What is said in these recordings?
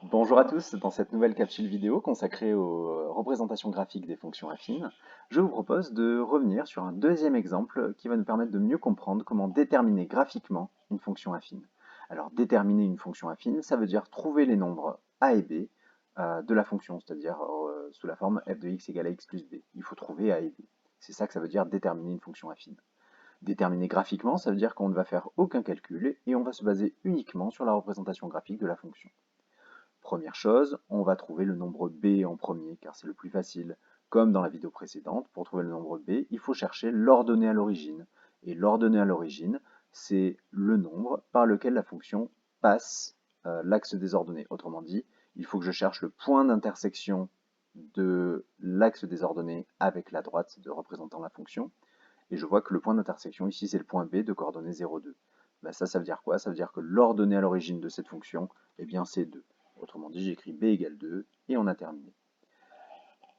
Bonjour à tous, dans cette nouvelle capsule vidéo consacrée aux représentations graphiques des fonctions affines, je vous propose de revenir sur un deuxième exemple qui va nous permettre de mieux comprendre comment déterminer graphiquement une fonction affine. Alors déterminer une fonction affine, ça veut dire trouver les nombres a et b de la fonction, c'est-à-dire sous la forme f de x égale à x plus b. Il faut trouver a et b. C'est ça que ça veut dire déterminer une fonction affine. Déterminer graphiquement, ça veut dire qu'on ne va faire aucun calcul et on va se baser uniquement sur la représentation graphique de la fonction. Première chose, on va trouver le nombre b en premier, car c'est le plus facile. Comme dans la vidéo précédente, pour trouver le nombre b, il faut chercher l'ordonnée à l'origine. Et l'ordonnée à l'origine, c'est le nombre par lequel la fonction passe l'axe des ordonnées. Autrement dit, il faut que je cherche le point d'intersection de l'axe des ordonnées avec la droite de représentant la fonction. Et je vois que le point d'intersection ici, c'est le point b de coordonnées 0, 2. Ben ça veut dire quoi? Ça veut dire que l'ordonnée à l'origine de cette fonction, eh bien, c'est 2. Autrement dit, j'écris b égale 2 et on a terminé.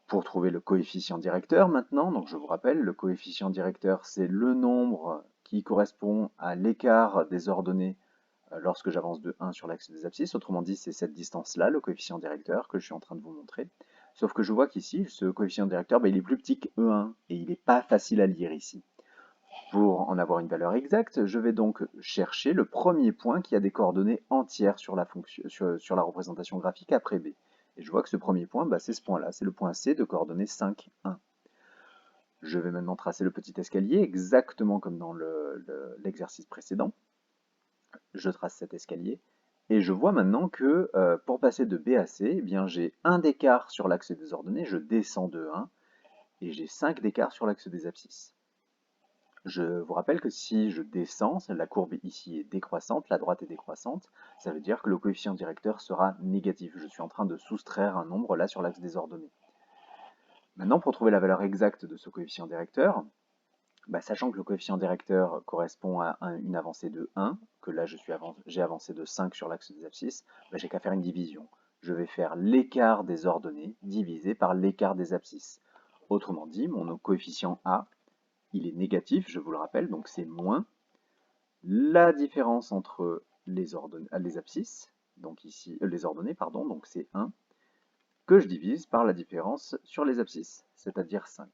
Pour trouver le coefficient directeur maintenant, donc je vous rappelle, le coefficient directeur, c'est le nombre qui correspond à l'écart des ordonnées lorsque j'avance de 1 sur l'axe des abscisses. Autrement dit, c'est cette distance-là, le coefficient directeur, que je suis en train de vous montrer. Sauf que je vois qu'ici, ce coefficient directeur, ben, il est plus petit que E1 et il n'est pas facile à lire ici. Pour en avoir une valeur exacte, je vais donc chercher le premier point qui a des coordonnées entières sur la, sur la représentation graphique après b. Et je vois que ce premier point, bah, c'est ce point-là, c'est le point C de coordonnées 5, 1. Je vais maintenant tracer le petit escalier exactement comme dans l'exercice précédent. Je trace cet escalier et je vois maintenant que pour passer de B à C, eh bien j'ai 1 d'écart sur l'axe des ordonnées, je descends de 1 et j'ai 5 d'écart sur l'axe des abscisses. Je vous rappelle que si je descends, la courbe ici est décroissante, la droite est décroissante, ça veut dire que le coefficient directeur sera négatif. Je suis en train de soustraire un nombre là sur l'axe des ordonnées. Maintenant, pour trouver la valeur exacte de ce coefficient directeur, bah, sachant que le coefficient directeur correspond à une avancée de 1, que là j'ai avancé de 5 sur l'axe des abscisses, bah, j'ai qu'à faire une division. Je vais faire l'écart des ordonnées divisé par l'écart des abscisses. Autrement dit, mon coefficient A, il est négatif, je vous le rappelle, donc c'est moins la différence entre les abscisses, donc ici les ordonnées, pardon, donc c'est 1, que je divise par la différence sur les abscisses, c'est-à-dire 5.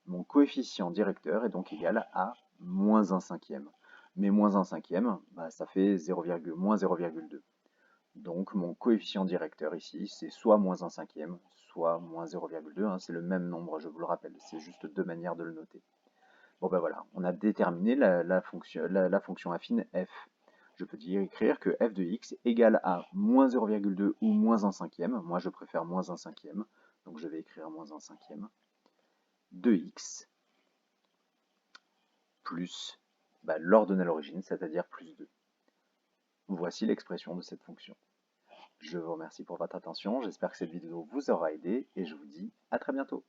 Mon coefficient directeur est donc égal à moins 1 cinquième. Mais moins 1 cinquième, bah, ça fait moins 0,2. Donc mon coefficient directeur ici, c'est soit moins 1 cinquième, soit moins 0,2. Hein, c'est le même nombre, je vous le rappelle. C'est juste deux manières de le noter. Bon ben voilà, on a déterminé la fonction affine f. Je peux dire écrire que f de x égale à moins 0,2 ou moins 1 cinquième. Moi je préfère moins 1 cinquième, donc je vais écrire moins 1 cinquième de x plus l'ordonnée à l'origine, c'est-à-dire plus 2. Voici l'expression de cette fonction. Je vous remercie pour votre attention, j'espère que cette vidéo vous aura aidé et je vous dis à très bientôt.